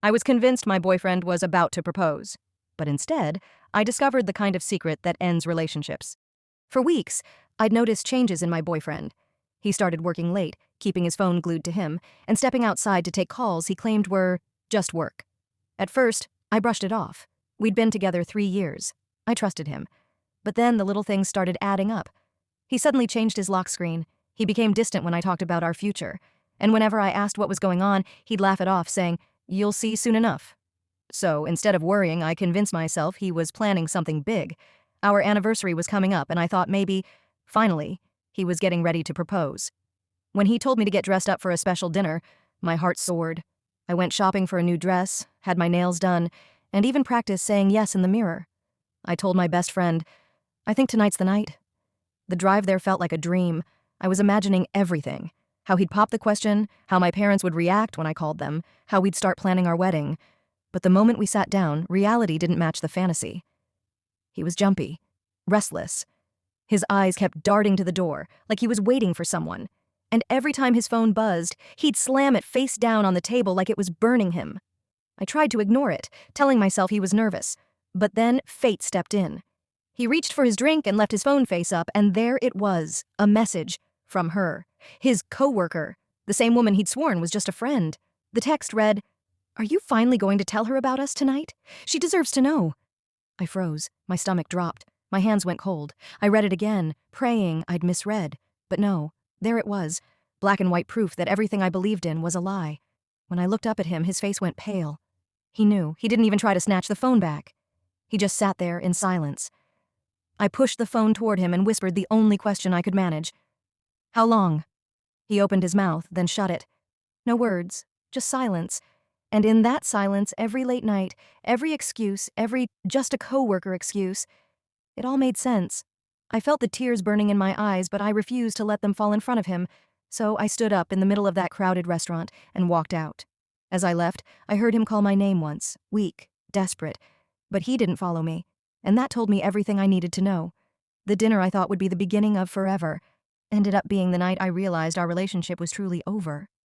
I was convinced my boyfriend was about to propose. But instead, I discovered the kind of secret that ends relationships. For weeks, I'd noticed changes in my boyfriend. He started working late, keeping his phone glued to him, and stepping outside to take calls he claimed were just work. At first, I brushed it off. We'd been together 3 years. I trusted him. But then the little things started adding up. He suddenly changed his lock screen. He became distant when I talked about our future. And whenever I asked what was going on, he'd laugh it off, saying, "You'll see soon enough." So instead of worrying, I convinced myself he was planning something big. Our anniversary was coming up, and I thought maybe, finally, he was getting ready to propose. When he told me to get dressed up for a special dinner, my heart soared. I went shopping for a new dress, had my nails done, and even practiced saying yes in the mirror. I told my best friend, "I think tonight's the night." The drive there felt like a dream. I was imagining everything. How he'd pop the question, how my parents would react when I called them, how we'd start planning our wedding. But the moment we sat down, reality didn't match the fantasy. He was jumpy, restless. His eyes kept darting to the door, like he was waiting for someone. And every time his phone buzzed, he'd slam it face down on the table like it was burning him. I tried to ignore it, telling myself he was nervous. But then fate stepped in. He reached for his drink and left his phone face up, and there it was, a message from her, his coworker, the same woman he'd sworn was just a friend. The text read, "Are you finally going to tell her about us tonight? She deserves to know." I froze. My stomach dropped. My hands went cold. I read it again, praying I'd misread. But no, there it was, black and white proof that everything I believed in was a lie. When I looked up at him, his face went pale. He knew. He didn't even try to snatch the phone back. He just sat there in silence. I pushed the phone toward him and whispered the only question I could manage. "How long?" He opened his mouth, then shut it. No words, just silence. And in that silence, every late night, every excuse, every just a coworker excuse, it all made sense. I felt the tears burning in my eyes, but I refused to let them fall in front of him, so I stood up in the middle of that crowded restaurant and walked out. As I left, I heard him call my name once, weak, desperate, but he didn't follow me, and that told me everything I needed to know. The dinner I thought would be the beginning of forever ended up being the night I realized our relationship was truly over.